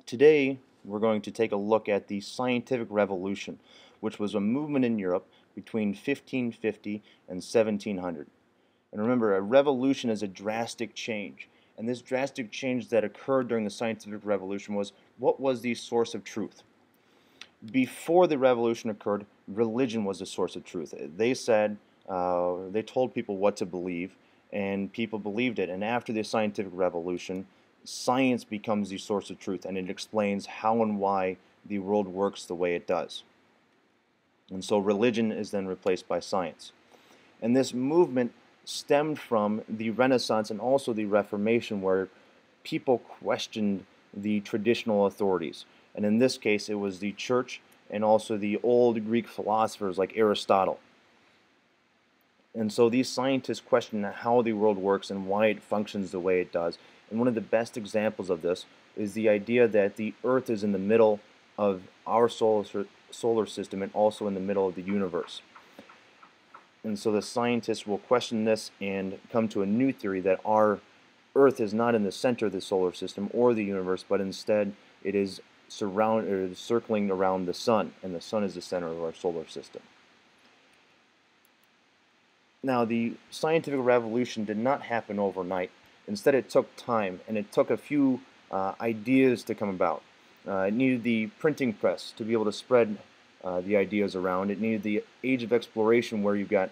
Today, we're going to take a look at the Scientific Revolution, which was a movement in Europe between 1550 and 1700. And remember, a revolution is a drastic change. And this drastic change that occurred during the Scientific Revolution was, what was the source of truth? Before the revolution occurred, religion was the source of truth. They told people what to believe, and people believed it. And after the scientific revolution, science becomes the source of truth, and it explains how and why the world works the way it does. And so religion is then replaced by science. And this movement stemmed from the Renaissance and also the Reformation, where people questioned the traditional authorities. And in this case, it was the church and also the old Greek philosophers like Aristotle. And so these scientists question how the world works and why it functions the way it does. And one of the best examples of this is the idea that the Earth is in the middle of our solar system and also in the middle of the universe. And so the scientists will question this and come to a new theory that our Earth is not in the center of the solar system or the universe, but instead it is circling around the sun, and the sun is the center of our solar system. Now, the scientific revolution did not happen overnight. Instead, it took time, and it took a few ideas to come about. It needed the printing press to be able to spread the ideas around. It needed the age of exploration, where you've got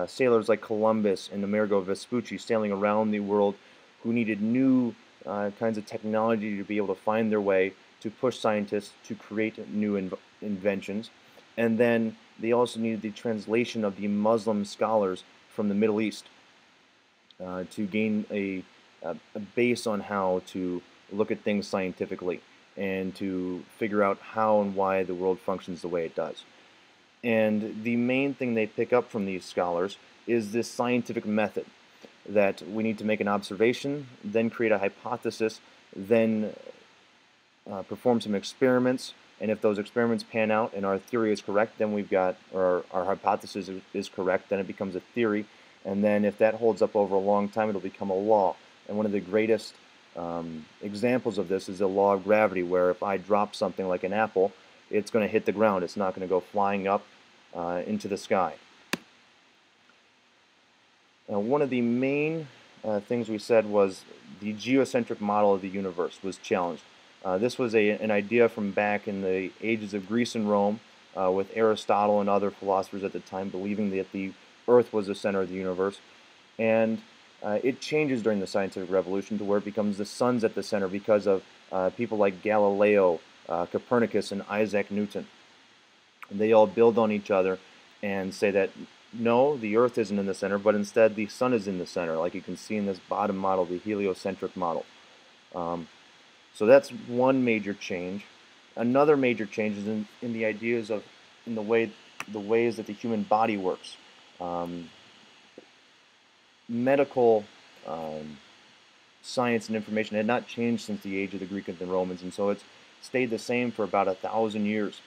sailors like Columbus and Amerigo Vespucci sailing around the world, who needed new kinds of technology to be able to find their way, to push scientists to create new inventions. And then they also needed the translation of the Muslim scholars from the Middle East to gain a base on how to look at things scientifically and to figure out how and why the world functions the way it does. And the main thing they pick up from these scholars is this scientific method, that we need to make an observation, then create a hypothesis, then perform some experiments, and if those experiments pan out and our theory is correct, then our hypothesis is correct, then it becomes a theory, and then if that holds up over a long time, it'll become a law. And one of the greatest examples of this is the law of gravity, where if I drop something like an apple, it's going to hit the ground. It's not going to go flying up into the sky. Now, one of the main things we said was the geocentric model of the universe was challenged. This was an idea from back in the ages of Greece and Rome, with Aristotle and other philosophers at the time believing that the Earth was the center of the universe. And it changes during the scientific revolution to where it becomes the sun's at the center because of people like Galileo, Copernicus, and Isaac Newton. And they all build on each other and say that no, the Earth isn't in the center, but instead the sun is in the center, like you can see in this bottom model, the heliocentric model. So that's one major change. Another major change is in the ideas of the ways that the human body works. Medical science and information had not changed since the age of the Greeks and the Romans, and so it's stayed the same for about 1,000 years.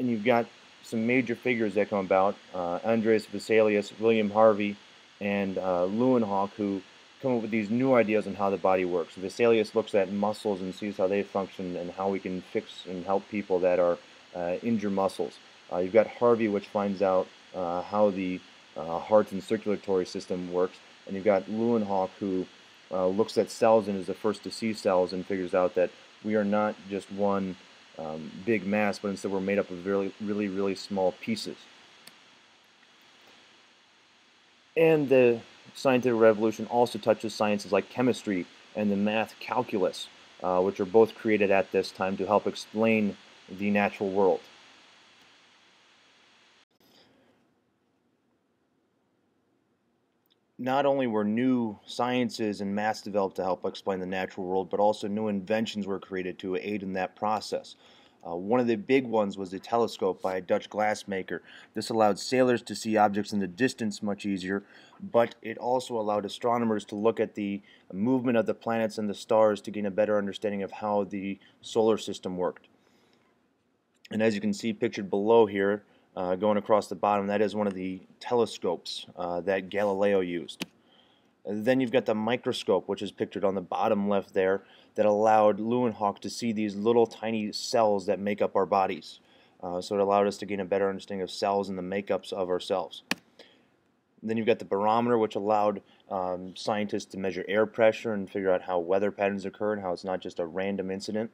And you've got some major figures that come about: Andreas Vesalius, William Harvey, and Leeuwenhoek, who come up with these new ideas on how the body works. Vesalius looks at muscles and sees how they function and how we can fix and help people that are injured muscles. You've got Harvey, which finds out how the heart and circulatory system works, and you've got Leeuwenhoek, who looks at cells and is the first to see cells and figures out that we are not just one big mass, but instead we're made up of really small pieces. And the scientific revolution also touches sciences like chemistry and the math calculus, which are both created at this time to help explain the natural world. Not only were new sciences and maths developed to help explain the natural world, but also new inventions were created to aid in that process. One of the big ones was the telescope by a Dutch glassmaker. This allowed sailors to see objects in the distance much easier, but it also allowed astronomers to look at the movement of the planets and the stars to gain a better understanding of how the solar system worked. And as you can see pictured below here, going across the bottom, that is one of the telescopes that Galileo used. And then you've got the microscope, which is pictured on the bottom left there, that allowed Leeuwenhoek to see these little tiny cells that make up our bodies. So it allowed us to gain a better understanding of cells and the makeups of our cells. Then you've got the barometer, which allowed scientists to measure air pressure and figure out how weather patterns occur and how it's not just a random incident.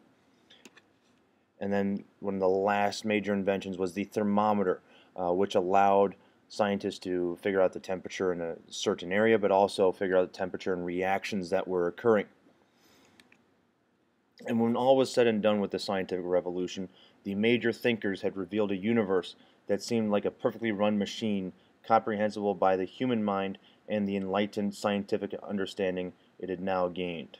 And then one of the last major inventions was the thermometer, which allowed scientists to figure out the temperature in a certain area, but also figure out the temperature and reactions that were occurring. And when all was said and done with the scientific revolution, the major thinkers had revealed a universe that seemed like a perfectly run machine, comprehensible by the human mind and the enlightened scientific understanding it had now gained.